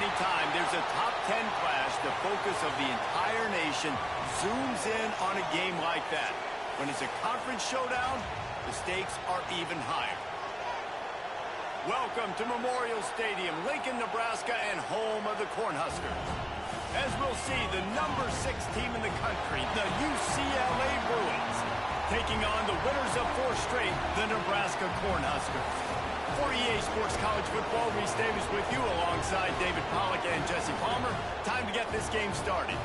anytime there's a top 10 clash, the focus of the entire nation zooms in on a game like that. When it's a conference showdown, the stakes are even higher. Welcome to Memorial Stadium, Lincoln, Nebraska, and home of the Cornhuskers. As we'll see, the number 6 team in the country, the UCLA Bruins, taking on the winners of 4 straight, the Nebraska Cornhuskers. For EA Sports College Football, Reese Davis with you alongside David Pollack and Jesse Palmer. Time to get this game started.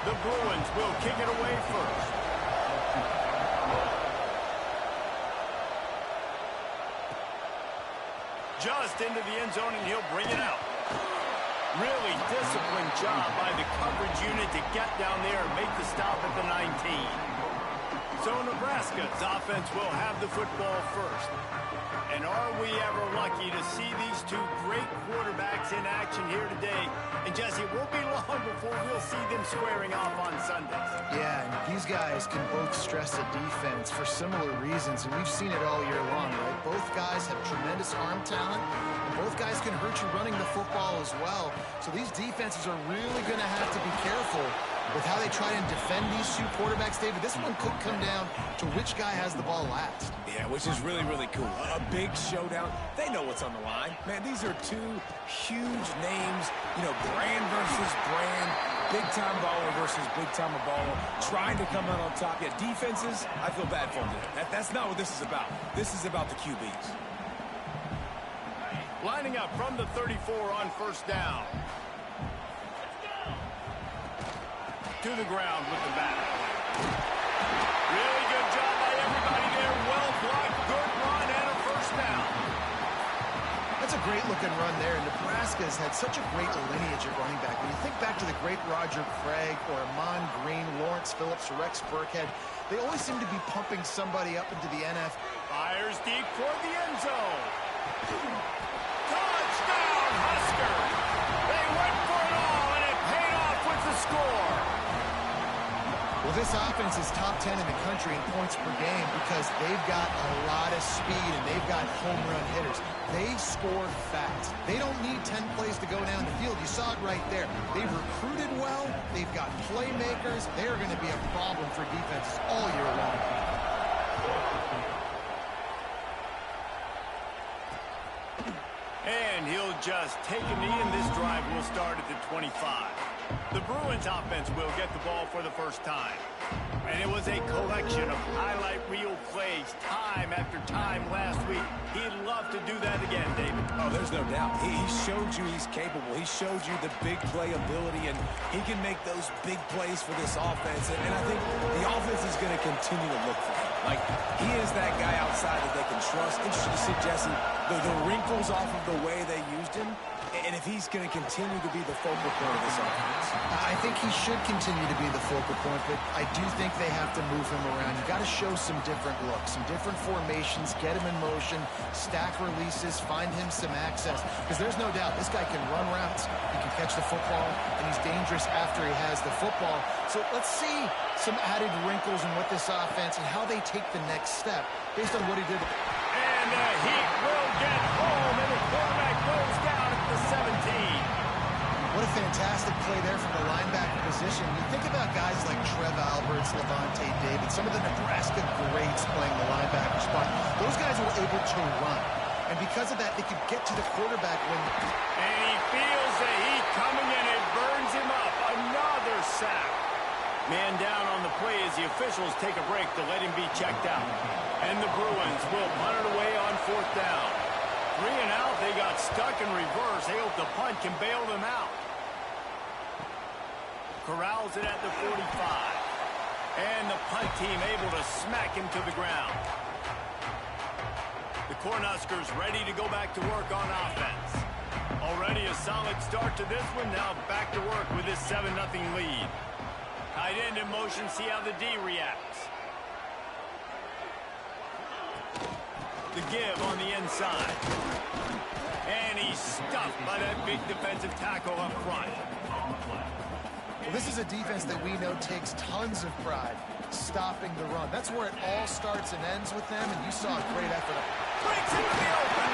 The Bruins will kick it away first. Just into the end zone, and he'll bring it out. Really disciplined job by the coverage unit to get down there and make the stop at the 19. So Nebraska's offense will have the football first. And are we ever lucky to see these two great quarterbacks in action here today? And Jesse, it won't be long before we'll see them squaring off on Sundays. Yeah, and these guys can both stress a defense for similar reasons, and we've seen it all year long, right? Both guys have tremendous arm talent, and both guys can hurt you running the football as well. So these defenses are really going to have to be careful with how they try and defend these two quarterbacks. David, this one could come down to which guy has the ball last. Yeah, which is really, really cool. A big showdown. They know what's on the line. Man, these are two huge names, you know, brand versus brand, big-time baller versus big-time baller, trying to come out on top. Yeah, defenses, I feel bad for them today. That's not what this is about. This is about the QBs. Lining up from the 34 on first down. To the ground with the bat. Really good job by everybody there. Well blocked, good run, and a first down. That's a great-looking run there. Nebraska's had such a great lineage at running back. When you think back to the great Roger Craig or Amon Green, Lawrence Phillips, or Rex Burkhead, they always seem to be pumping somebody up into the NFL. Fires deep for the end zone. Touchdown, Huskers! They went for it all, and it paid off with the score. Well, this offense is top 10 in the country in points per game because they've got a lot of speed and they've got home run hitters. They score fast. They don't need 10 plays to go down the field. You saw it right there. They've recruited well. They've got playmakers. They're going to be a problem for defenses all year long. And he'll just take a knee, and this drive will start at the 25. The Bruins offense will get the ball for the first time. And it was a collection of highlight reel plays time after time last week. He'd love to do that again, David. Oh, there's no doubt. He showed you he's capable. He showed you the big play ability, and he can make those big plays for this offense. And I think the offense is going to continue to look for him. Like, he is that guy outside that they can trust. Interesting to see, Jesse, the wrinkles off of the way they used him, and if he's going to continue to be the focal point of this offense. I think he should continue to be the focal point, but I do think they have to move him around. You got to show some different looks, some different formations, get him in motion, stack releases, find him some access, because there's no doubt this guy can run routes, he can catch the football, and he's dangerous after he has the football. So let's see some added wrinkles in what this offense and how they take the next step based on what he did. And the Heat will get home, and the quarterback goes down at the 17. What a fantastic play there from the linebacker position. You think about guys like Trev Alberts, Levante David, some of the Nebraska greats playing the linebacker spot. Those guys were able to run. And because of that, they could get to the quarterback when... And he feels the heat coming, and it burns him up. Another sack. Man down on the play as the officials take a break to let him be checked out. And the Bruins will punt it away on fourth down. 3 and out, they got stuck in reverse. They hope the punt can bail them out. Corrals it at the 45. And the punt team able to smack him to the ground. The Cornhuskers ready to go back to work on offense. Already a solid start to this one. Now back to work with this 7-0 lead. Tight end in motion, see how the D reacts. The give on the inside. And he He's stuffed by that big defensive tackle up front. Well, this is a defense that we know takes tons of pride stopping the run. That's where it all starts and ends with them, and you saw a great effort. Breaks into the open.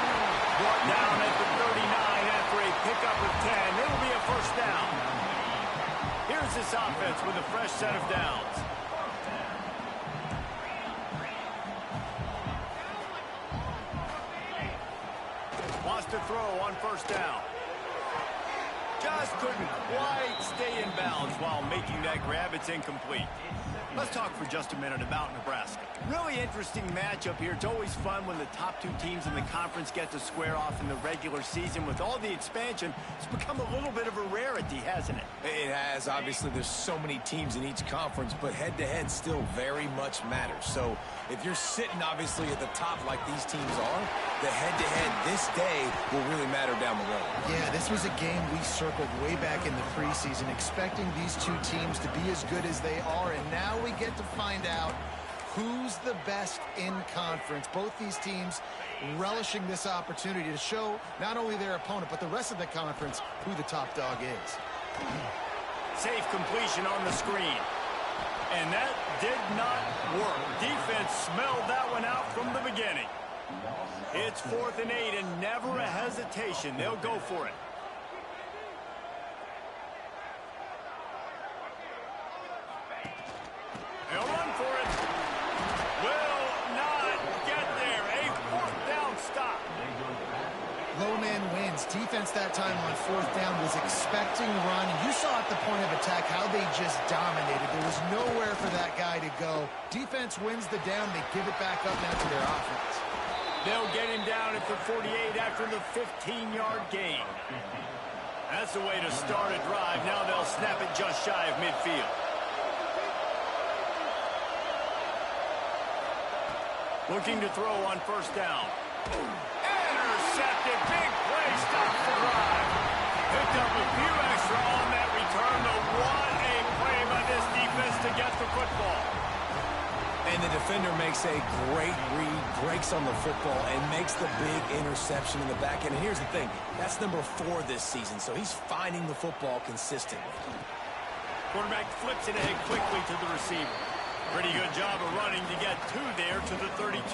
Brought down at the 39 after a pickup of 10. It'll be a first down. Here's this offense with a fresh set of downs. Wants to throw on first down. Just couldn't quite stay in bounds while making that grab. It's incomplete. Let's talk for just a minute about Nebraska. Really interesting matchup here. It's always fun when the top two teams in the conference get to square off in the regular season. With all the expansion, it's become a little bit of a rarity, hasn't it? It has. Obviously, there's so many teams in each conference, but head-to-head still very much matters. So if you're sitting, obviously, at the top like these teams are, the head-to-head this day will really matter down the road. Yeah, this was a game we circled way back in the preseason, expecting these two teams to be as good as they are, and now we get to find out who's the best in conference. Both these teams relishing this opportunity to show not only their opponent, but the rest of the conference who the top dog is. Safe completion on the screen. And that did not work. Defense smelled that one out from the beginning. It's 4th and 8 and never a hesitation. They'll go for it. They'll run for it. Will not get there. A 4th down stop. Low man wins. Defense that time on 4th down was expecting run. And you saw at the point of attack how they just dominated. There was nowhere for that guy to go. Defense wins the down. They give it back up now to their offense. They'll get him down at the 48 after the 15-yard gain. That's the way to start a drive. Now they'll snap it just shy of midfield. Looking to throw on first down. Intercepted. Big play. Stops the drive. Picked up a few extra on that return. But what a play by this defense to get the football. And the defender makes a great read, breaks on the football, and makes the big interception in the back end. And here's the thing. That's number 4 this season, so he's finding the football consistently. Quarterback flips it ahead quickly to the receiver. Pretty good job of running to get 2 there to the 32.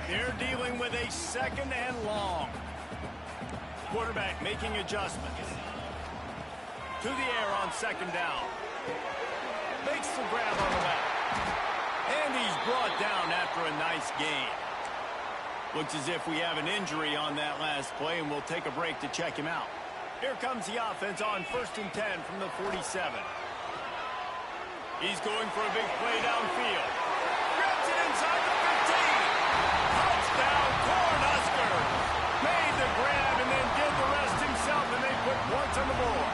They're dealing with a 2nd and long. Quarterback making adjustments. To the air on 2nd down. Makes the grab on the left. And he's brought down after a nice gain. Looks as if we have an injury on that last play, and we'll take a break to check him out. Here comes the offense on 1st and 10 from the 47. He's going for a big play downfield. Grabs it inside the 15. Touchdown, Cornhuskers. Made the grab and then did the rest himself, and they put points on the board.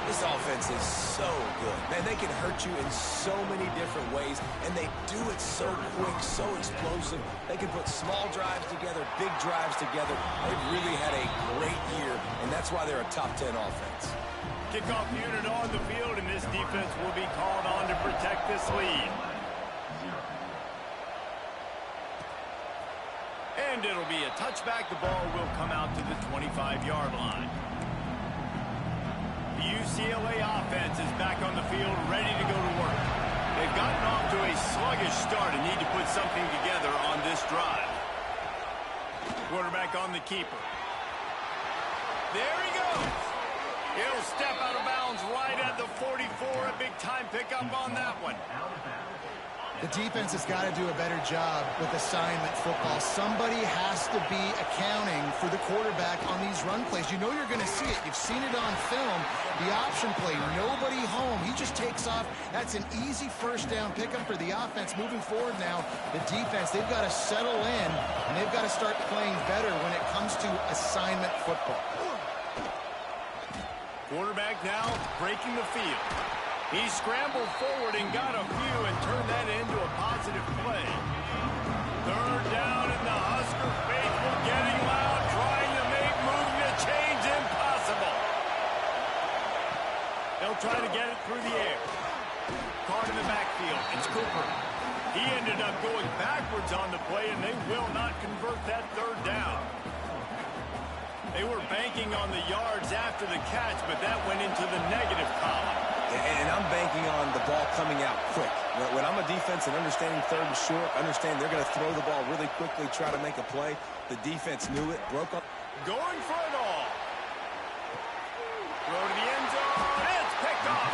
This offense is so good. Man, they can hurt you in so many different ways, and they do it so quick, so explosive. They can put small drives together, big drives together. They've really had a great year, and that's why they're a top 10 offense. Kickoff unit on the field, and this defense will be called on to protect this lead. And it'll be a touchback. The ball will come out to the 25-yard line. The UCLA offense is back on the field, ready to go to work. They've gotten off to a sluggish start and need to put something together on this drive. Quarterback on the keeper. There he goes. He'll step out of bounds right at the 44. A big-time pickup on that one. The defense has got to do a better job with assignment football. Somebody has to be accounting for the quarterback on these run plays. You know you're going to see it. You've seen it on film. The option play, nobody home. He just takes off. That's an easy first down pickup for the offense. Moving forward now, the defense, they've got to settle in, and they've got to start playing better when it comes to assignment football. Quarterback now breaking the field. He scrambled forward and got a few and turned that into a positive play. 3rd down, and the Husker faithful getting loud, trying to make moving the chains impossible. They'll try to get it through the air. Card in the backfield. It's Cooper. He ended up going backwards on the play, and they will not convert that 3rd down. They were banking on the yards after the catch, but that went into the negative column. And I'm banking on the ball coming out quick. When I'm a defense and understanding third and short, understand they're going to throw the ball really quickly, try to make a play. The defense knew it, broke up. Going for it all. Throw to the end zone. It's picked off.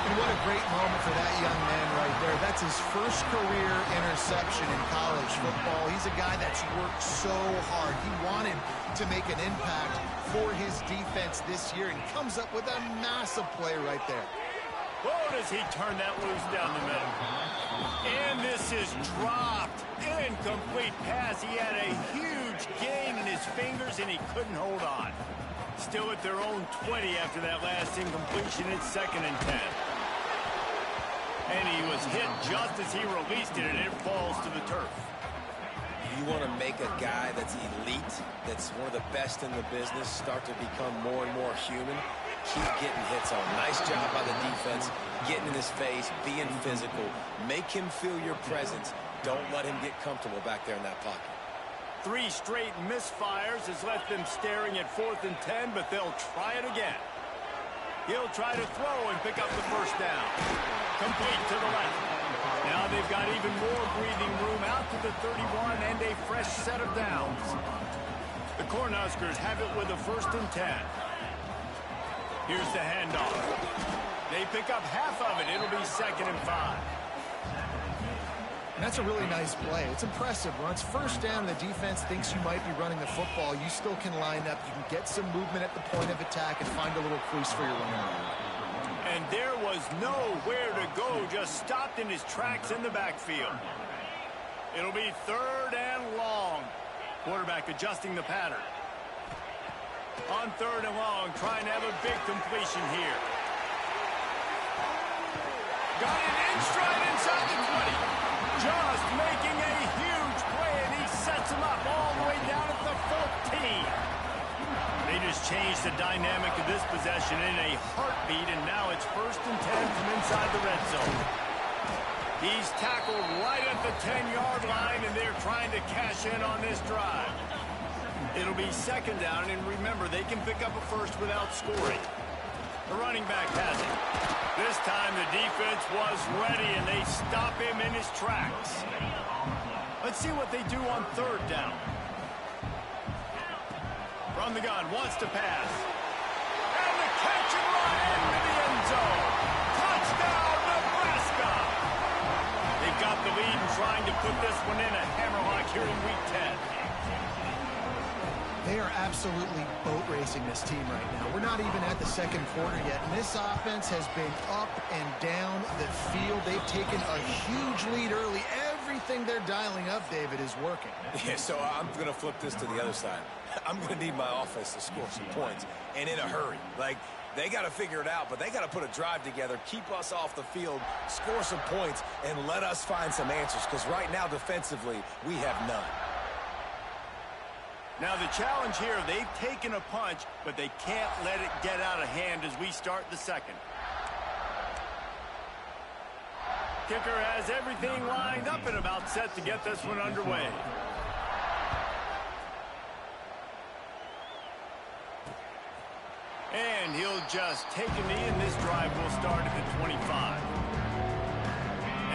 And what a great moment for that young man right there. That's his first career interception in college football. He's a guy that's worked so hard. He wanted to make an impact for his defense this year and comes up with a massive play right there. Oh, does he turn that loose down the middle. And this is dropped. Incomplete pass. He had a huge gain in his fingers, and he couldn't hold on. Still at their own 20 after that last incompletion. It's 2nd and 10. And he was hit just as he released it, and it falls to the turf. You want to make a guy that's elite, that's one of the best in the business, start to become more and more human. Keep getting hits on. Nice job by the defense, getting in his face, being physical. Make him feel your presence. Don't let him get comfortable back there in that pocket. 3 straight misfires has left them staring at 4th and 10, but they'll try it again. He'll try to throw and pick up the first down. Complete to the left. Now they've got even more breathing room out to the 31 and a fresh set of downs. The Cornhuskers have it with a 1st and 10. Here's the handoff. They pick up half of it. It'll be 2nd and 5. And that's a really nice play. It's impressive. When it's 1st down, the defense thinks you might be running the football. You still can line up. You can get some movement at the point of attack and find a little crease for your running back. And there was nowhere to go, just stopped in his tracks in the backfield. It'll be 3rd and long. Quarterback adjusting the pattern. On 3rd and long, trying to have a big completion here. Got it in stride inside the 20. Just making a huge play, and he sets him up all the way down at the 14. They just changed the dynamic of this possession in a heartbeat, and now it's 1st and 10 from inside the red zone. He's tackled right at the 10-yard line, and they're trying to cash in on this drive. It'll be 2nd down, and remember, they can pick up a first without scoring. The running back has it. This time the defense was ready, and they stop him in his tracks. Let's see what they do on 3rd down. From the gun, wants to pass. And the catch and run into the end zone. Touchdown, Nebraska! They've got the lead and trying to put this one in a hammerlock here in Week 10. They are absolutely boat racing this team right now. We're not even at the 2nd quarter yet, and this offense has been up and down the field. They've taken a huge lead early. Everything they're dialing up, David, is working. Yeah, so I'm going to flip this to the other side. I'm going to need my offense to score some points, and in a hurry. Like, they got to figure it out, but they got to put a drive together, keep us off the field, score some points, and let us find some answers, because right now, defensively, we have none. Now the challenge here, they've taken a punch, but they can't let it get out of hand as we start the 2nd. Kicker has everything lined up and about set to get this one underway. And he'll just take a knee, and this drive will start at the 25.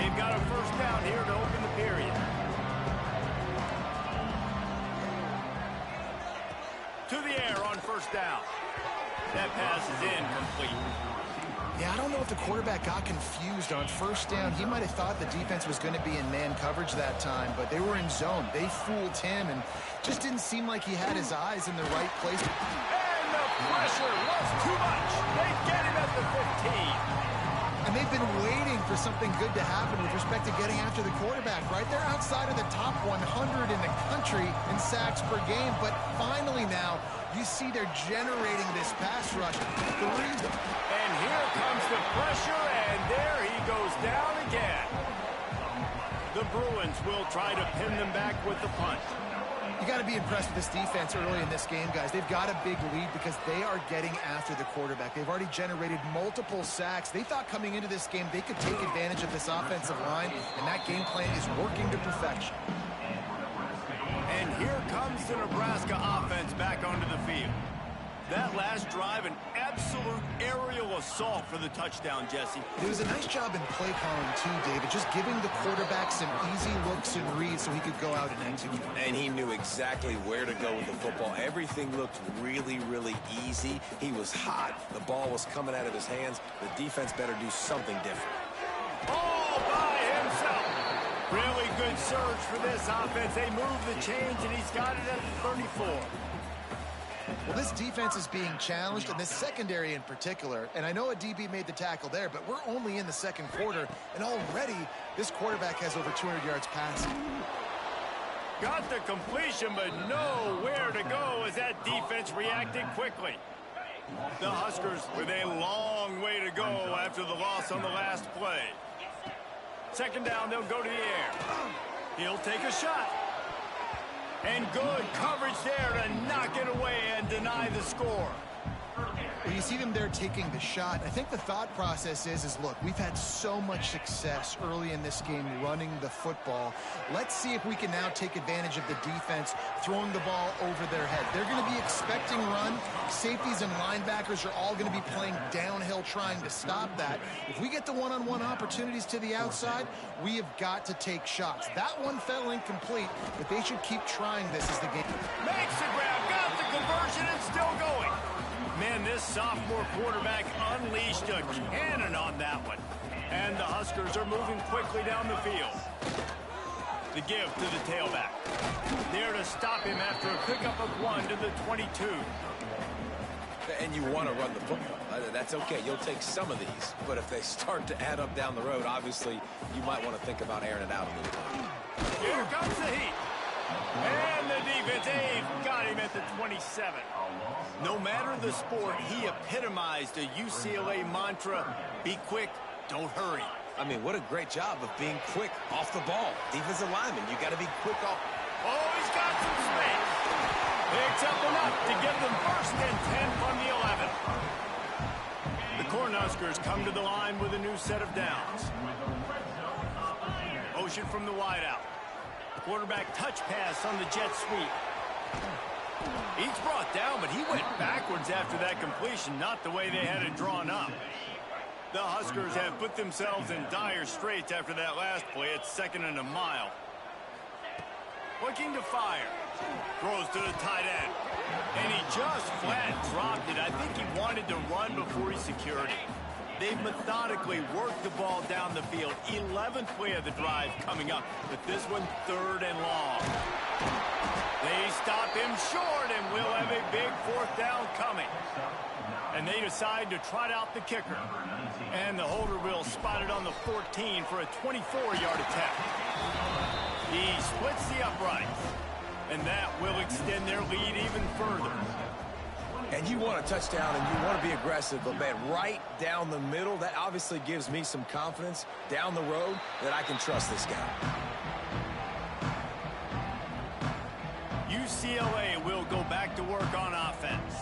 They've got a 1st down here to open the period. To the air on 1st down. That pass is incomplete. Yeah, I don't know if the quarterback got confused on 1st down. He might have thought the defense was going to be in man coverage that time, but they were in zone. They fooled him and just didn't seem like he had his eyes in the right place. And the pressure was too much. They get him at the 15. And they've been waiting for something good to happen with respect to getting after the quarterback, right? They're outside of the top 100 in the country in sacks per game, but finally now you see they're generating this pass rush. And here comes the pressure, and there he goes down again. The Bruins will try to pin them back with the punt. You got to be impressed with this defense early in this game, guys. They've got a big lead because they are getting after the quarterback. They've already generated multiple sacks. They thought coming into this game they could take advantage of this offensive line, and that game plan is working to perfection. And here comes the Nebraska offense back onto the field. field. That last drive, an absolute aerial assault for the touchdown, Jesse. It was a nice job in play calling too, David, just giving the quarterback some easy looks and reads so he could go out and execute. And he knew exactly where to go with the football. Everything looked really, really easy. He was hot. The ball was coming out of his hands. The defense better do something different. All by himself. Really good surge for this offense. They move the chains, and he's got it at the 34. Well, this defense is being challenged, and this secondary in particular. And I know a DB made the tackle there, but we're only in the second quarter, and already this quarterback has over 200 yards passing. Got the completion, but nowhere to go as that defense reacted quickly. The Huskers with a long way to go after the loss on the last play. Second down, they'll go to the air. He'll take a shot. And good coverage there to knock it away and deny the score. Well, you see them there taking the shot. I think the thought process is, look, we've had so much success early in this game running the football. Let's see if we can now take advantage of the defense throwing the ball over their head. They're going to be expecting run. Safeties and linebackers are all going to be playing downhill trying to stop that. If we get the one-on-one opportunities to the outside, we have got to take shots. That one fell incomplete, but they should keep trying this as the game. Makes the grab, got the conversion, and still going. Man, this sophomore quarterback unleashed a cannon on that one. And the Huskers are moving quickly down the field. The give to the tailback. There to stop him after a pickup of 1 to the 22. And you want to run the football. That's okay. You'll take some of these. But if they start to add up down the road, obviously, you might want to think about airing it out a little bit. Here comes the heat. And the defense, they've got him at the 27. No matter the sport, he epitomized a UCLA mantra, be quick, don't hurry. I mean, what a great job of being quick off the ball. Defensive lineman, you got to be quick off. Oh, he's got some space. Picks up enough to give them first and 10 from the 11. The Cornhuskers come to the line with a new set of downs. Motion from the wideout. Quarterback touch pass on the jet sweep. He's brought down, but he went backwards after that completion, not the way they had it drawn up. The Huskers have put themselves in dire straits after that last play. It's 2nd and a mile. Looking to fire. Throws to the tight end. And he just flat dropped it. I think he wanted to run before he secured it. They've methodically worked the ball down the field. 11th play of the drive coming up, but this one 3rd and long. They stop him short, and we'll have a big 4th down coming. And they decide to trot out the kicker. And the holder will spot it on the 14 for a 24-yard attempt. He splits the uprights, and that will extend their lead even further. And you want a touchdown, and you want to be aggressive, but, man, right down the middle, that obviously gives me some confidence down the road that I can trust this guy. UCLA will go back to work on offense.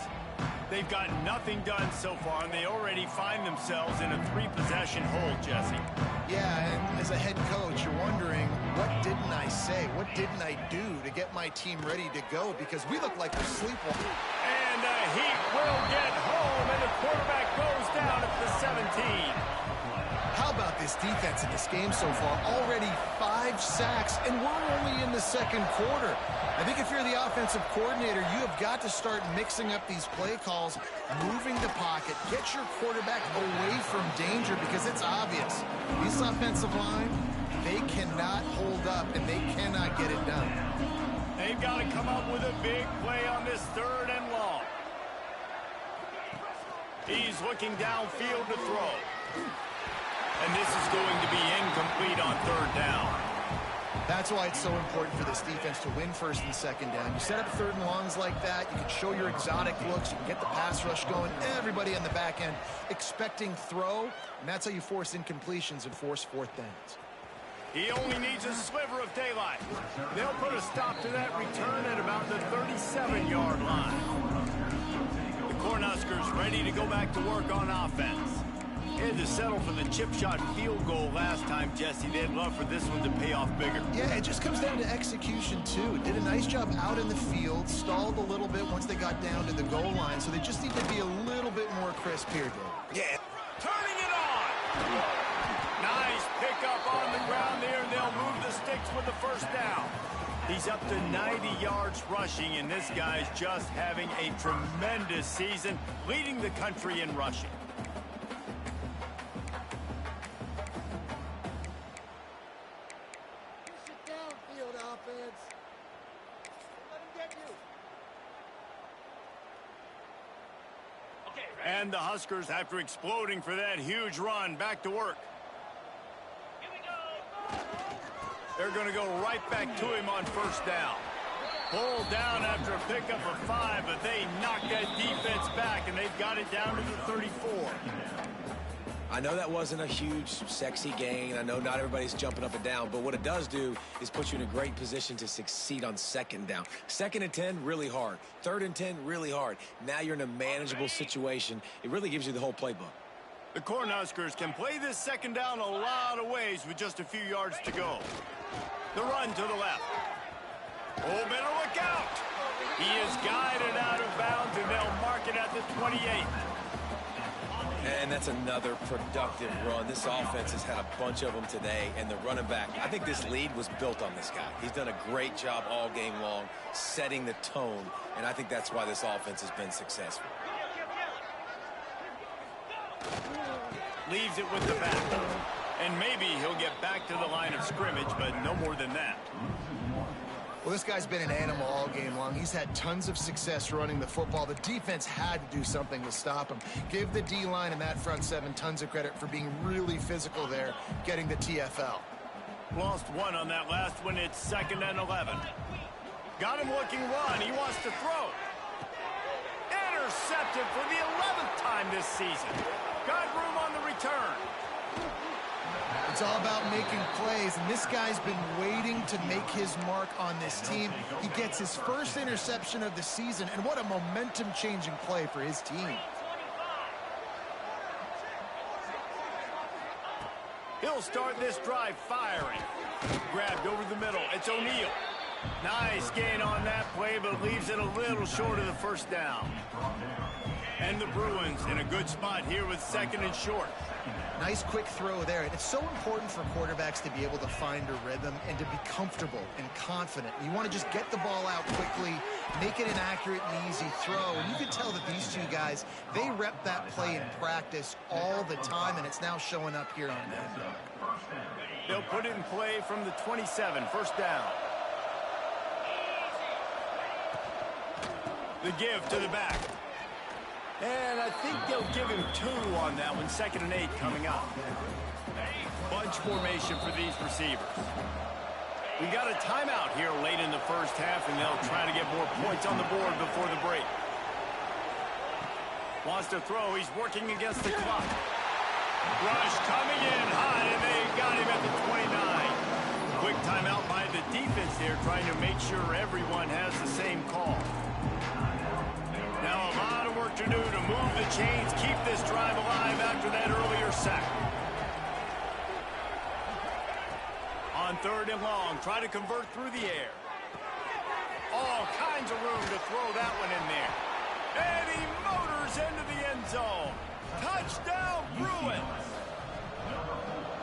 They've got nothing done so far, and they already find themselves in a 3-possession hole, Jesse. Yeah, and as a head coach, you're wondering, what didn't I say? What didn't I do to get my team ready to go? Because we look like we're sleepwalking. And the Heat will get home, and the quarterback goes down at the 17. How about this defense in this game so far? Already 5 sacks, and we're only in the second quarter. I think if you're the offensive coordinator, you have got to start mixing up these play calls, moving the pocket, get your quarterback away from danger, because it's obvious. This offensive line, they cannot hold up, and they cannot get it done. They've got to come up with a big play on this 3rd and long. He's looking downfield to throw. And this is going to be incomplete on 3rd down. That's why it's so important for this defense to win 1st and 2nd down. You set up 3rd and longs like that, you can show your exotic looks, you can get the pass rush going, everybody on the back end expecting throw, and that's how you force incompletions and force 4th downs. He only needs a sliver of daylight. They'll put a stop to that return at about the 37-yard line. The Cornhuskers ready to go back to work on offense. They had to settle for the chip shot field goal last time, Jesse. They'd love for this one to pay off bigger. Yeah, it just comes down to execution, too. Did a nice job out in the field, stalled a little bit once they got down to the goal line, so they just need to be a little bit more crisp here, Dave. Yeah. Turning it on! Nice pickup on the ground there, and they'll move the sticks with the first down. He's up to 90 yards rushing, and this guy's just having a tremendous season, leading the country in rushing. And the Huskers, after exploding for that huge run, back to work. They're going to go right back to him on first down. Pulled down after a pickup of 5, but they knocked that defense back, and they've got it down to the 34. I know that wasn't a huge, sexy gain. I know not everybody's jumping up and down, but what it does do is put you in a great position to succeed on second down. 2nd and 10, really hard. 3rd and 10, really hard. Now you're in a manageable situation. It really gives you the whole playbook. The Cornhuskers can play this second down a lot of ways with just a few yards to go. The run to the left. Oh, better look out. He is guided out of bounds, and they'll mark it at the 28. And that's another productive run. This offense has had a bunch of them today, and the running back, I think this lead was built on this guy. He's done a great job all game long, setting the tone, and I think that's why this offense has been successful. Leaves it with the back. And maybe he'll get back to the line of scrimmage, but no more than that. Well, this guy's been an animal all game long. He's had tons of success running the football. The defense had to do something to stop him. Give the D-line and that front 7 tons of credit for being really physical there, getting the TFL. Lost 1 on that last one. It's 2nd and 11. Got him looking run. He wants to throw. Intercepted for the 11th time this season. Got room on the return. It's all about making plays, and this guy's been waiting to make his mark on this team. He gets his first interception of the season, and what a momentum-changing play for his team. He'll start this drive firing. Grabbed over the middle. It's O'Neal. Nice gain on that play, but leaves it a little short of the first down. And the Bruins in a good spot here with 2nd and short. Nice quick throw there. It's so important for quarterbacks to be able to find a rhythm and to be comfortable and confident. You want to just get the ball out quickly, make it an accurate and easy throw. And you can tell that these two guys, they rep that play in practice all the time, and it's now showing up here on them. They'll put it in play from the 27, first down. The give to the back. And I think they'll give him 2 on that one. 2nd and 8 coming up. Bunch formation for these receivers. We got a timeout here late in the first half, and they'll try to get more points on the board before the break. Wants to throw. He's working against the clock. Rush coming in hot, and they got him at the 29. Quick timeout by the defense there, trying to make sure everyone has the same call. Now a lot of work to do to move the chains, keep this drive alive after that earlier sack. On 3rd and long, try to convert through the air. All kinds of room to throw that one in there. And he motors into the end zone. Touchdown, Bruins!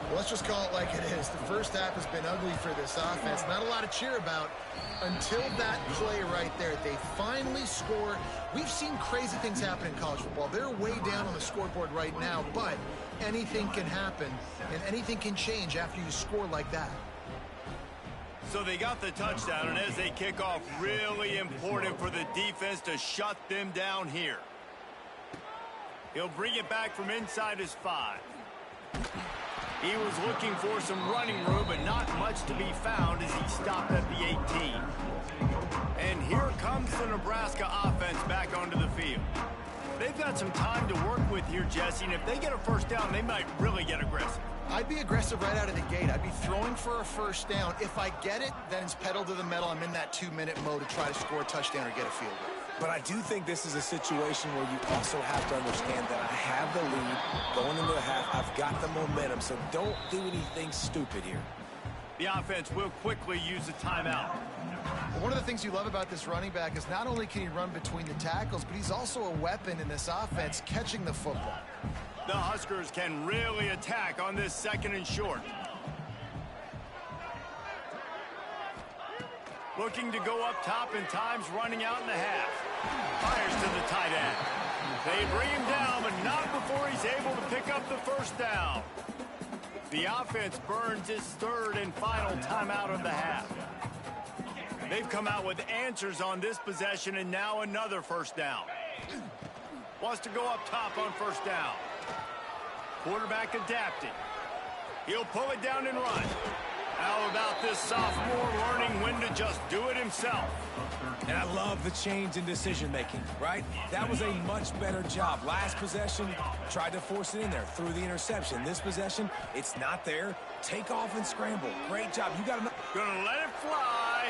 Well, let's just call it like it is. The first half has been ugly for this offense. Not a lot to cheer about until that play right there. They finally score. We've seen crazy things happen in college football. They're way down on the scoreboard right now, but anything can happen, and anything can change after you score like that. So they got the touchdown, and as they kick off, really important for the defense to shut them down here. He'll bring it back from inside his 5. He was looking for some running room, but not much to be found as he stopped at the 18. And here comes the Nebraska offense back onto the field. They've got some time to work with here, Jesse, and if they get a first down, they might really get aggressive. I'd be aggressive right out of the gate. I'd be throwing for a first down. If I get it, then it's pedal to the metal. I'm in that 2-minute mode to try to score a touchdown or get a field goal. But I do think this is a situation where you also have to understand that I have the lead going into the half. I've got the momentum, so don't do anything stupid here. The offense will quickly use a timeout. One of the things you love about this running back is not only can he run between the tackles, but he's also a weapon in this offense, catching the football. The Huskers can really attack on this 2nd and short. Looking to go up top in times running out in the half. Fires to the tight end. They bring him down, but not before he's able to pick up the first down. The offense burns its 3rd and final timeout of the half. They've come out with answers on this possession, and now another first down. Wants to go up top on first down. Quarterback adapting. He'll pull it down and run. How about this sophomore learning when to just do it himself? And I love the change in decision-making, right? That was a much better job. Last possession, tried to force it in there, threw the interception. This possession, it's not there. Take off and scramble. Great job. You got to... Gonna let it fly.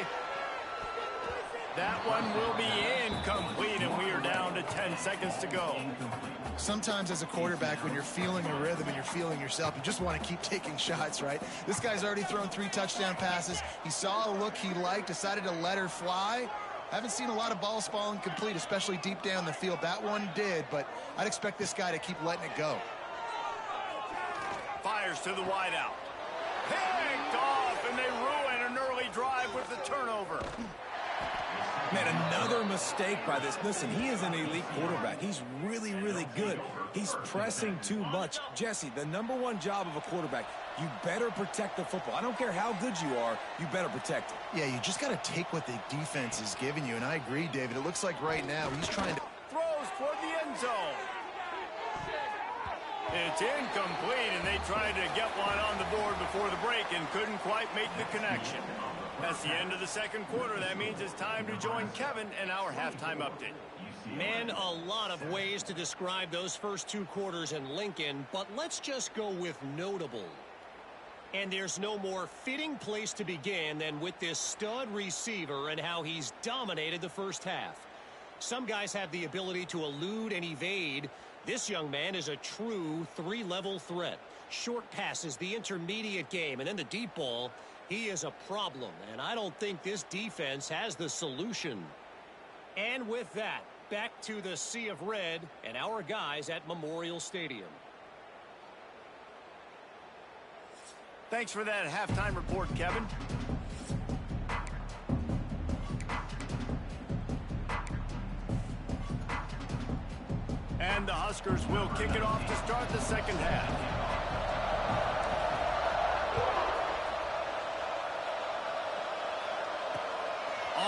That one will be incomplete, and we are down to 10 seconds to go. Sometimes as a quarterback, when you're feeling the rhythm and you're feeling yourself, you just want to keep taking shots, right? This guy's already thrown 3 touchdown passes. He saw a look he liked, decided to let her fly. Haven't seen a lot of balls falling complete, especially deep down the field. That one did, but I'd expect this guy to keep letting it go. Fires to the wideout. Picked off, and they ruin an early drive with the turnover. Man, another mistake by this. Listen, he is an elite quarterback. He's really, really good. He's pressing too much. Jesse, the #1 job of a quarterback, you better protect the football. I don't care how good you are, you better protect it. Yeah, you just got to take what the defense is giving you, and I agree, David. It looks like right now he's trying to... Throws toward the end zone. It's incomplete, and they tried to get one on the board before the break and couldn't quite make the connection. That's the end of the 2nd quarter. That means it's time to join Kevin and our halftime update. Man, a lot of ways to describe those first 2 quarters in Lincoln, but let's just go with notable. And there's no more fitting place to begin than with this stud receiver and how he's dominated the first half. Some guys have the ability to elude and evade. This young man is a true 3-level threat. Short passes, the intermediate game, and then the deep ball. He is a problem, and I don't think this defense has the solution. And with that, back to the Sea of Red and our guys at Memorial Stadium. Thanks for that halftime report, Kevin. And the Huskers will kick it off to start the 2nd half.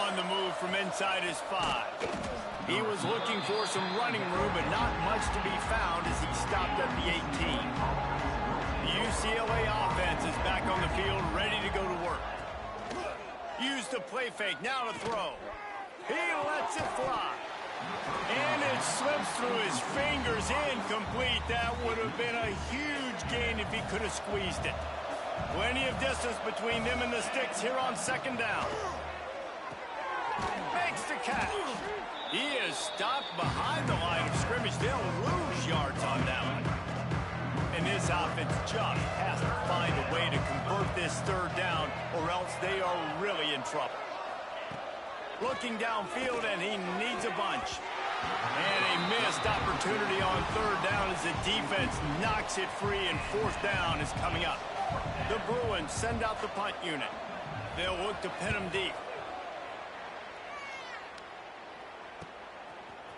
On the move from inside his 5. He was looking for some running room, but not much to be found as he stopped at the 18. The UCLA offense is back on the field, ready to go to work. Used the play fake, now to throw. He lets it fly. And it slips through his fingers, incomplete. That would have been a huge gain if he could have squeezed it. Plenty of distance between them and the sticks here on 2nd down. Makes the catch. He is stopped behind the line of scrimmage. They'll lose yards on that one. And this offense just has to find a way to convert this 3rd down, or else they are really in trouble. Looking downfield, and he needs a bunch. And a missed opportunity on 3rd down as the defense knocks it free, and 4th down is coming up. The Bruins send out the punt unit. They'll look to pin him deep.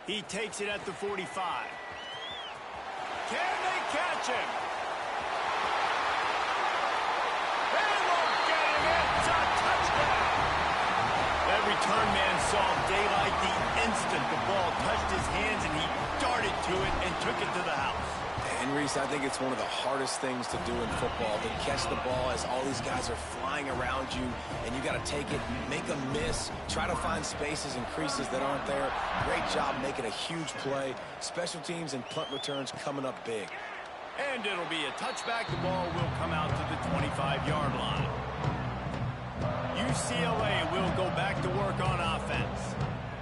He takes it at the 45. Can they catch him? They won't get him. It's a touchdown. That return man saw daylight the instant the ball touched his hands, and he darted to it and took it to the house. And Reese, I think it's one of the hardest things to do in football, to catch the ball as all these guys are flying around you, and you got to take it, make a miss, try to find spaces and creases that aren't there. Great job making a huge play. Special teams and punt returns coming up big. And it'll be a touchback. The ball will come out to the 25-yard line. UCLA will go back to work on offense.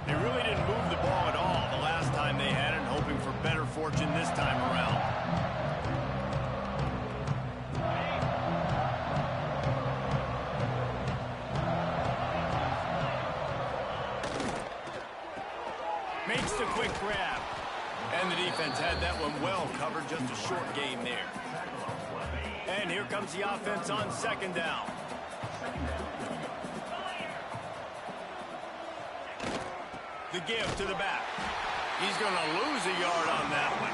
They really didn't move the ball Makes the quick grab. And the defense had that one well covered, just a short game there. And here comes the offense on second down. The give to the back. He's going to lose a yard on that one.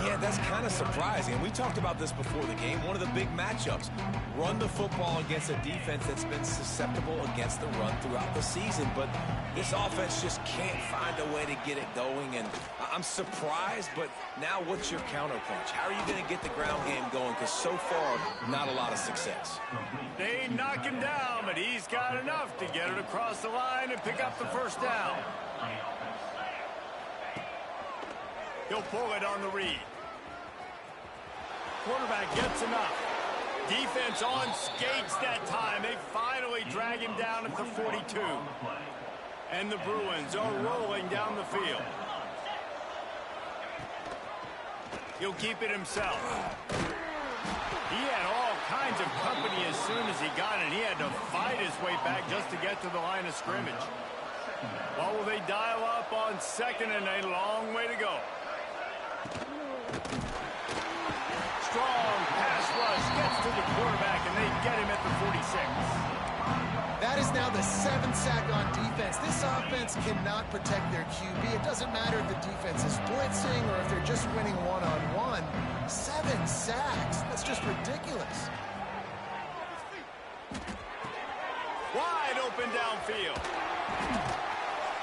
Yeah, that's kind of surprising. And we talked about this before the game. One of the big matchups. Run the football against a defense that's been susceptible against the run throughout the season. But this offense just can't find a way to get it going. And I'm surprised, but now what's your counterpunch? How are you going to get the ground game going? Because so far, not a lot of success. They knock him down, but he's got enough to get it across the line and pick up the first down. He'll pull it on the read. Quarterback gets enough. Defense on skates that time. They finally drag him down at the 42. And the Bruins are rolling down the field. He'll keep it himself. He had all kinds of company as soon as he got it. He had to fight his way back just to get to the line of scrimmage. Well, will they dial up on second and a long way to go? Strong pass rush gets to the quarterback, and they get him at the 46. That is now the 7th sack on defense. This offense cannot protect their QB. It doesn't matter if the defense is blitzing or if they're just winning one-on-one. 7 sacks. That's just ridiculous. Wide open downfield.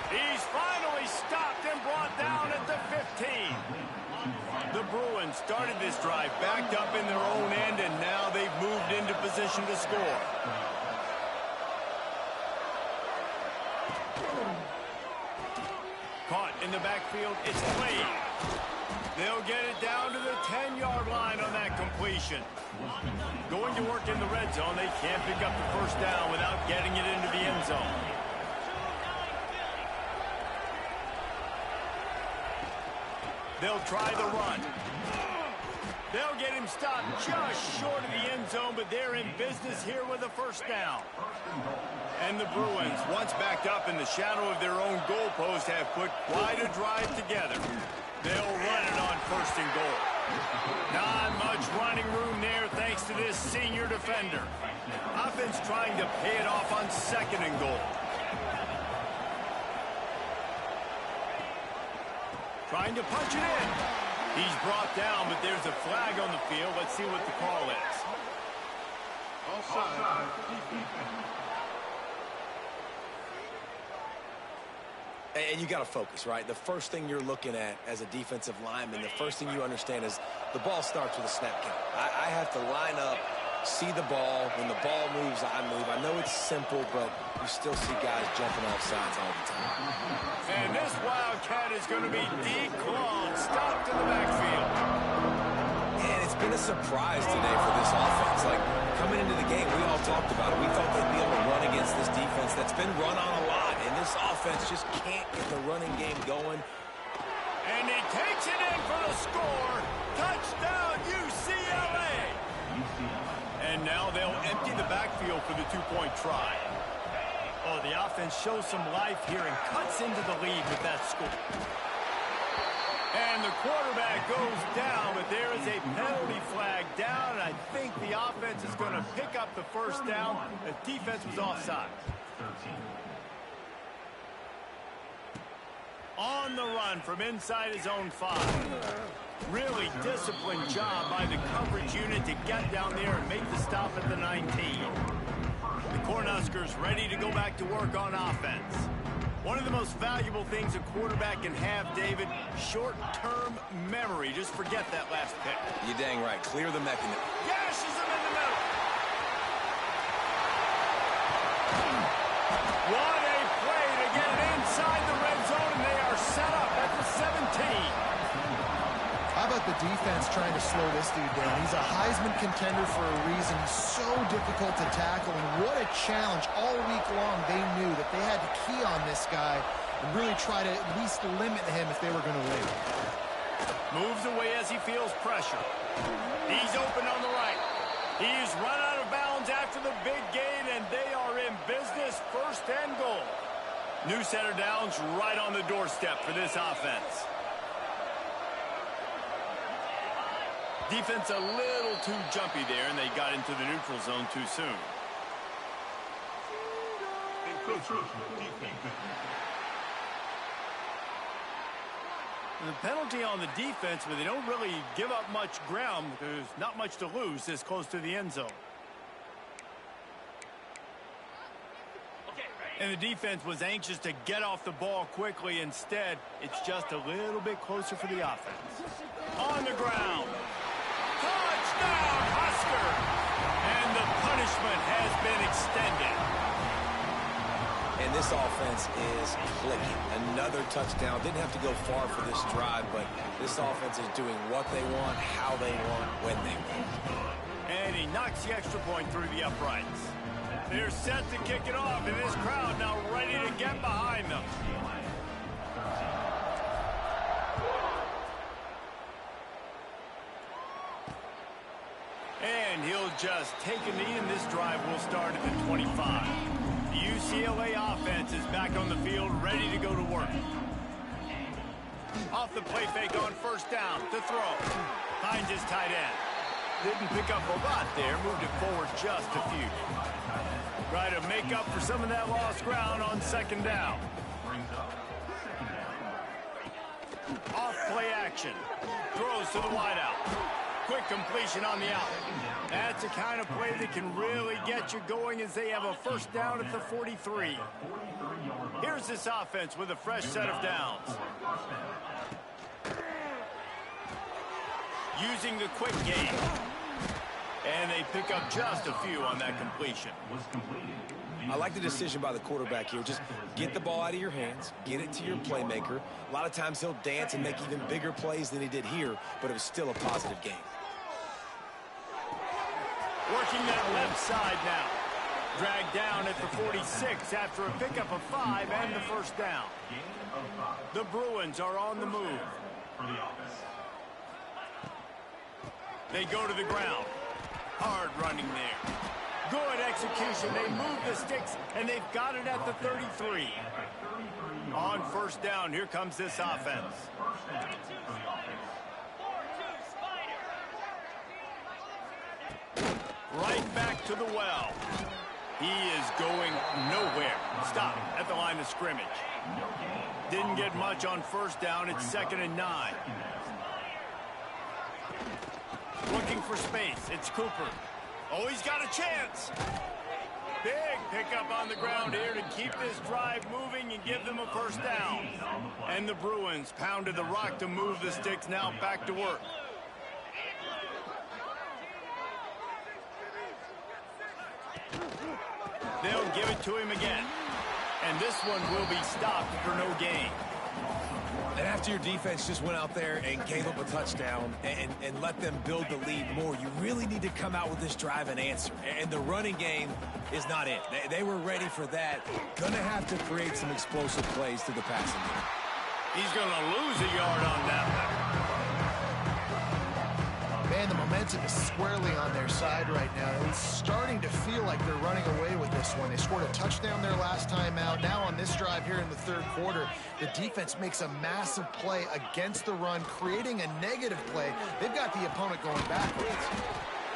He's finally stopped and brought down at the 15. The Bruins started this drive backed up in their own end, and now they've moved into position to score. Caught in the backfield, it's Slade. They'll get it down to the 10-yard line on that completion. Going to work in the red zone, they can't pick up the first down without getting it into the end zone. They'll try the run. They'll get him stopped just short of the end zone, but they're in business here with a first down. And the Bruins, once backed up in the shadow of their own goalpost, have put quite a drive together. They'll run it on first and goal. Not much running room there thanks to this senior defender. Offense trying to pay it off on second and goal. Trying to punch it in. He's brought down, but there's a flag on the field. Let's see what the call is. Offside. And you got to focus, right? The first thing you're looking at as a defensive lineman, the first thing you understand is the ball starts with a snap count. I have to line up, see the ball. When the ball moves, I move. I know it's simple, but you still see guys jumping off sides all the time. And this Wildcat is going to be declawed, stopped in the backfield. And it's been a surprise today for this offense. Like, coming into the game, we all talked about it. We thought they'd be able to run against this defense that's been run on a lot. And this offense just can't get the running game going. And he takes it in for the score. Touchdown, UCLA. And now they'll empty the backfield for the two-point try. Oh, the offense shows some life here and cuts into the lead with that score. And the quarterback goes down, but there is a penalty flag down, and I think the offense is going to pick up the first down. The defense was offside. On the run from inside his own 5. Really disciplined job by the coverage unit to get down there and make the stop at the 19. The Cornhuskers ready to go back to work on offense. One of the most valuable things a quarterback can have, David, short-term memory. Just forget that last pick. You're dang right. Clear the mechanism. Gashes him in the middle. What a play to get it inside the red zone, and they are set up at the 17. How about the defense trying to slow this dude down? He's a Heisman contender for a reason. So difficult to tackle, and what a challenge. All week long, they knew that they had to key on this guy and really try to at least limit him if they were going to win. Moves away as he feels pressure. He's open on the right. He's run out of bounds after the big gain, and they are in business, first and goal. New set of downs right on the doorstep for this offense. Defense a little too jumpy there, and they got into the neutral zone too soon. The penalty on the defense, but they don't really give up much ground. There's not much to lose this close to the end zone. And the defense was anxious to get off the ball quickly. Instead, it's just a little bit closer for the offense. On the ground. Touchdown, Husker! And the punishment has been extended. And this offense is clicking. Another touchdown. Didn't have to go far for this drive, but this offense is doing what they want, how they want, when they want. And he knocks the extra point through the uprights. They're set to kick it off, and this crowd now ready to get behind them. And he'll just take a knee, and this drive will start at the 25. The UCLA offense is back on the field, ready to go to work. Off the play fake on first down to throw. Finds his tight end. Didn't pick up a lot there, moved it forward just a few. Try to make up for some of that lost ground on second down. Off play action. Throws to the wideout. Quick completion on the out. That's the kind of play that can really get you going as they have a first down at the 43. Here's this offense with a fresh set of downs. Using the quick game. And they pick up just a few on that completion. I like the decision by the quarterback here. Just get the ball out of your hands, get it to your playmaker. A lot of times he'll dance and make even bigger plays than he did here, but it was still a positive game. Working that left side now. Dragged down at the 46 after a pickup of 5 and the first down. The Bruins are on the move. They go to the ground. Hard running there. Good execution. They move the sticks, and they've got it at the 33. On first down, here comes this offense. Right back to the well. He is going nowhere. Stop at the line of scrimmage. Didn't get much on first down. It's 2nd and 9. Looking for space. It's Cooper. Oh, he's got a chance. Big pickup on the ground here to keep this drive moving and give them a first down. And the Bruins pounded the rock to move the sticks, now back to work. They'll give it to him again. And this one will be stopped for no gain. And after your defense just went out there and gave up a touchdown and let them build the lead more, you really need to come out with this drive and answer. And the running game is not it. They were ready for that. Going to have to create some explosive plays through the passing game. He's going to lose a yard on that one. Man, the momentum is squarely on their side right now. It's starting to feel like they're running away with this one. They scored a touchdown their last time out. Now on this drive here in the third quarter, the defense makes a massive play against the run, creating a negative play. They've got the opponent going backwards.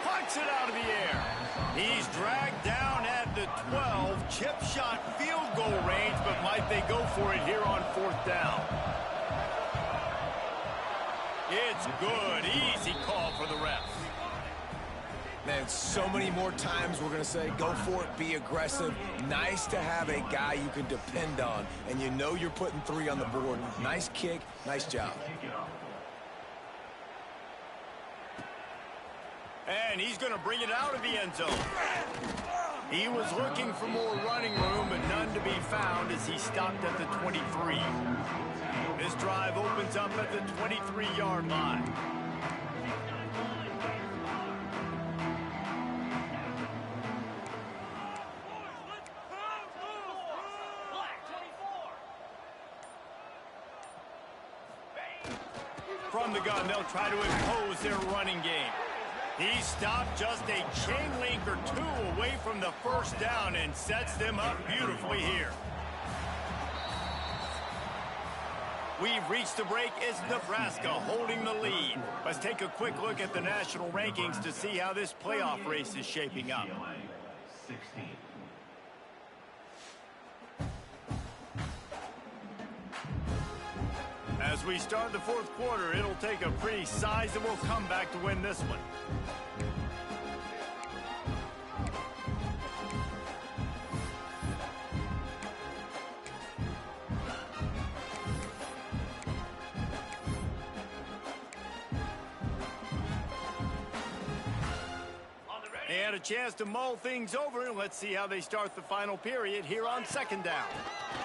Punts it out of the air. He's dragged down at the 12. Chip shot field goal range, but might they go for it here on fourth down? It's good. Easy call for the refs. Man, so many more times we're going to say, go for it, be aggressive. Nice to have a guy you can depend on, and you know you're putting 3 on the board. Nice kick, nice job. And he's going to bring it out of the end zone. He was looking for more running room, but none to be found as he stopped at the 23. This drive opens up at the 23-yard line. From the gun, they'll try to impose their running game. He stopped just a chain link or 2 away from the first down and sets them up beautifully here. We've reached the break. It's Nebraska holding the lead. Let's take a quick look at the national rankings to see how this playoff race is shaping up. As we start the fourth quarter, it'll take a pretty sizable comeback to win this one. And a chance to mull things over. Let's see how they start the final period here on second down.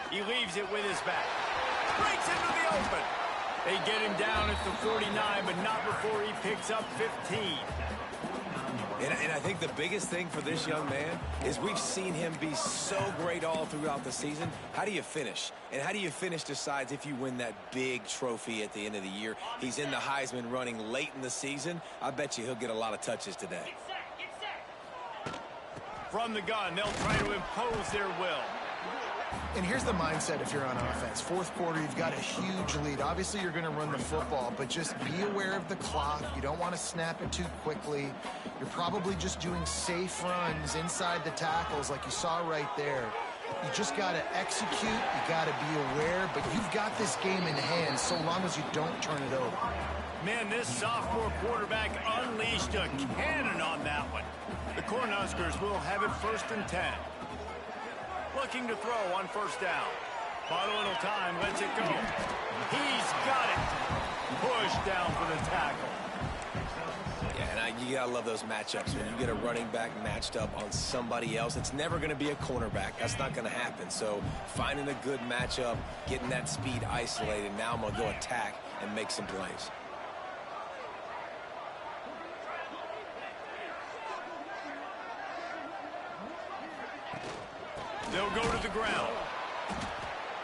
He leaves it with his back. Breaks into the open. They get him down at the 49, but not before he picks up 15. And I think the biggest thing for this young man is we've seen him be so great all throughout the season. How do you finish? And how do you finish decides if you win that big trophy at the end of the year. He's in the Heisman running late in the season. I bet you he'll get a lot of touches today. From the gun, they'll try to impose their will. And here's the mindset if you're on offense. Fourth quarter, you've got a huge lead. Obviously, you're going to run the football, but just be aware of the clock. You don't want to snap it too quickly. You're probably just doing safe runs inside the tackles like you saw right there. You just got to execute. You got to be aware, but you've got this game in hand so long as you don't turn it over. Man, this sophomore quarterback unleashed a cannon on that one. The Cornhuskers will have it 1st and 10. Looking to throw on first down. Bought a little time, lets it go. He's got it. Pushed down for the tackle. Yeah, and you gotta love those matchups. When you get a running back matched up on somebody else, it's never gonna be a cornerback. That's not gonna happen. So finding a good matchup, getting that speed isolated, now I'm gonna go attack and make some plays. They'll go to the ground.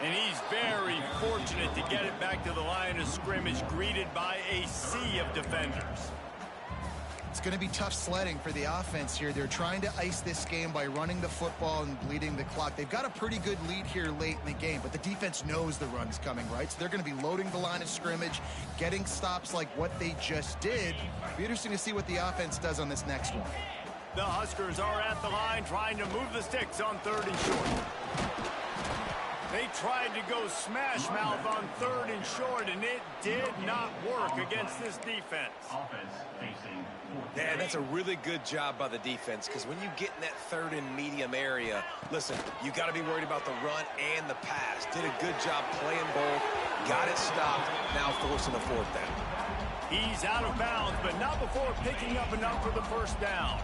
And he's very fortunate to get it back to the line of scrimmage, greeted by a sea of defenders. It's going to be tough sledding for the offense here. They're trying to ice this game by running the football and bleeding the clock. They've got a pretty good lead here late in the game, but the defense knows the run's coming, right? So they're going to be loading the line of scrimmage, getting stops like what they just did. It'll be interesting to see what the offense does on this next one. The Huskers are at the line trying to move the sticks on 3rd and short. They tried to go smash mouth on 3rd and short, and it did not work against this defense. Yeah, that's a really good job by the defense, because when you get in that 3rd and medium area, listen, you got to be worried about the run and the pass. Did a good job playing both, got it stopped, now forcing the 4th down. He's out of bounds, but not before picking up enough for the 1st down.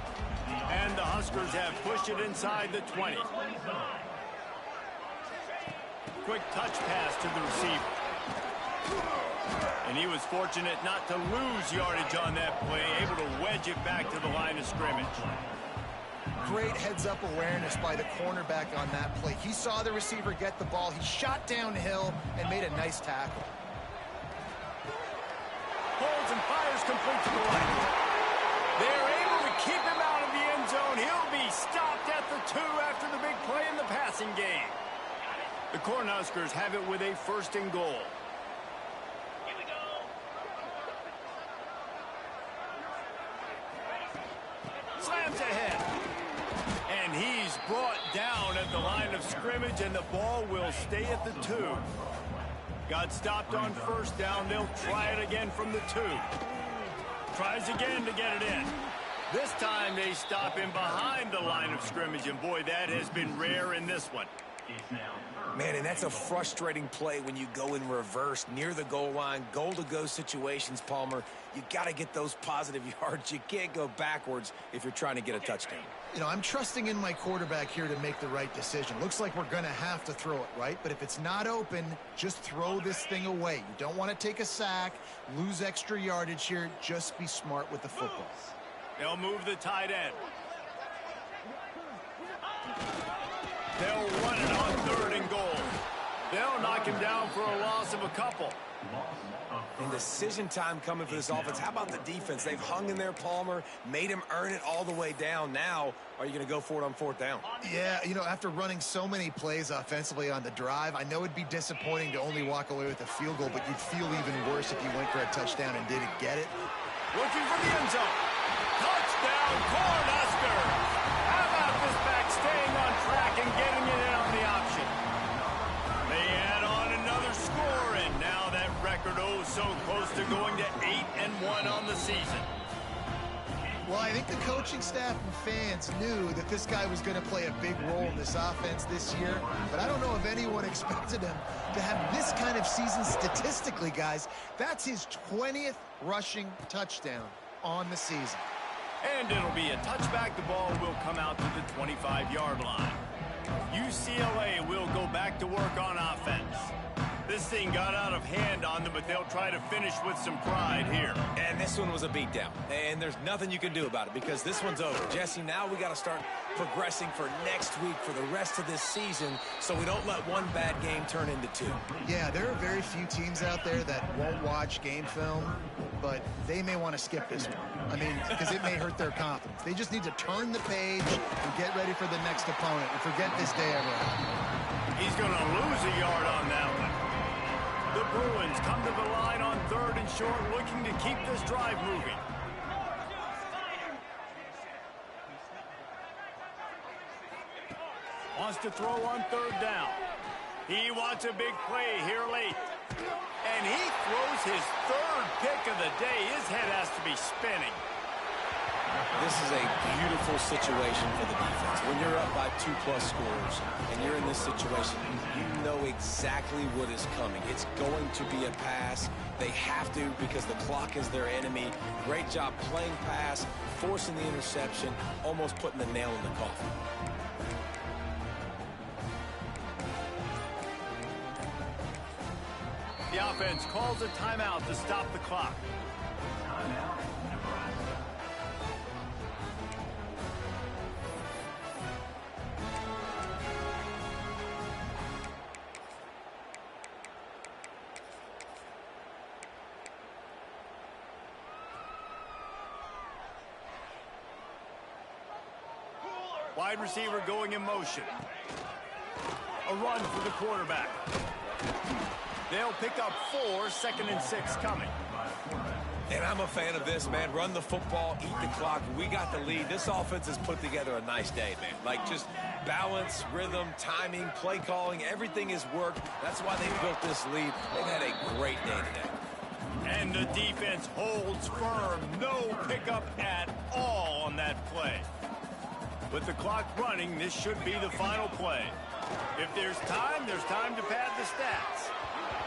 And the Huskers have pushed it inside the 20. Quick touch pass to the receiver. And he was fortunate not to lose yardage on that play, able to wedge it back to the line of scrimmage. Great heads-up awareness by the cornerback on that play. He saw the receiver get the ball. He shot downhill and made a nice tackle. Holds and fires complete to the line. They're able to keep him out of the end zone. He'll be stopped at the 2 after the big play in the passing game. The Cornhuskers have it with a 1st and goal. Here we go. Slams ahead. And he's brought down at the line of scrimmage, and the ball will stay at the 2. Got stopped on 1st down. They'll try it again from the 2. Tries again to get it in. This time they stop him behind the line of scrimmage, and boy, that has been rare in this one. Man, and that's a frustrating play when you go in reverse near the goal line, goal-to-go situations, Palmer. You got to get those positive yards. You can't go backwards if you're trying to get a touchdown. You know, I'm trusting in my quarterback here to make the right decision. Looks like we're going to have to throw it, right? But if it's not open, just throw this thing away. You don't want to take a sack, lose extra yardage here. Just be smart with the football. They'll move the tight end. They'll run it on 3rd and goal. They'll knock him down for a loss of a couple. And decision time coming for this offense. How about the defense? They've hung in there, Palmer, made him earn it all the way down. Now, are you going to go for it on 4th down? Yeah, you know, after running so many plays offensively on the drive, I know it'd be disappointing to only walk away with a field goal, but you'd feel even worse if you went for a touchdown and didn't get it. Looking for the end zone. Touchdown, Cornhuskers! How about this back staying on track and getting it in on the option? They add on another score, and now that record so close to going to 8-1 on the season. Well, I think the coaching staff and fans knew that this guy was going to play a big role in this offense this year, but I don't know if anyone expected him to have this kind of season statistically, guys. That's his 20th rushing touchdown on the season. And it'll be a touchback. The ball will come out to the 25-yard line. UCLA will go back to work on offense. This thing got out of hand on them, but they'll try to finish with some pride here. And this one was a beatdown. And there's nothing you can do about it because this one's over. Jesse, now we got to start progressing for next week for the rest of this season so we don't let one bad game turn into 2. Yeah, there are very few teams out there that won't watch game film, but they may want to skip this one. I mean, because it may hurt their confidence. They just need to turn the page and get ready for the next opponent and forget this day ever happened. He's going to lose a yard on that one. The Bruins come to the line on 3rd and short, looking to keep this drive moving. Wants to throw on 3rd down. He wants a big play here late. And he throws his 3rd pick of the day. His head has to be spinning. This is a beautiful situation for the defense. When you're up by 2+ scores and you're in this situation, you know exactly what is coming. It's going to be a pass. They have to because the clock is their enemy. Great job playing pass, forcing the interception, almost putting the nail in the coffin. The offense calls a timeout to stop the clock. Wide receiver going in motion. A run for the quarterback. They'll pick up 4, 2nd and 6 coming. And I'm a fan of this, man. Run the football, eat the clock. We got the lead. This offense has put together a nice day, man. Like just balance, rhythm, timing, play calling, everything has worked. That's why they built this lead. They've had a great day today. And the defense holds firm. No pickup at all on that play. With the clock running, this should be the final play. If there's time to pad the stats.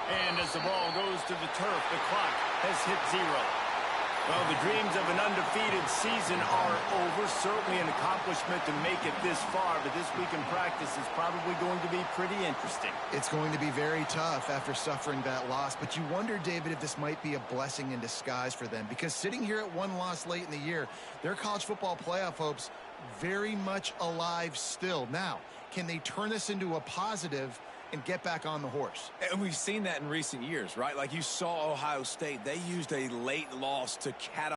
And as the ball goes to the turf, the clock has hit 0. Well, the dreams of an undefeated season are over. Certainly an accomplishment to make it this far, but this week in practice is probably going to be pretty interesting. It's going to be very tough after suffering that loss, but you wonder, David, if this might be a blessing in disguise for them, because sitting here at 1 loss late in the year, their college football playoff hopes very much alive still. Now, can they turn this into a positive and get back on the horse? And we've seen that in recent years, right? Like you saw Ohio State, they used a late loss to catapult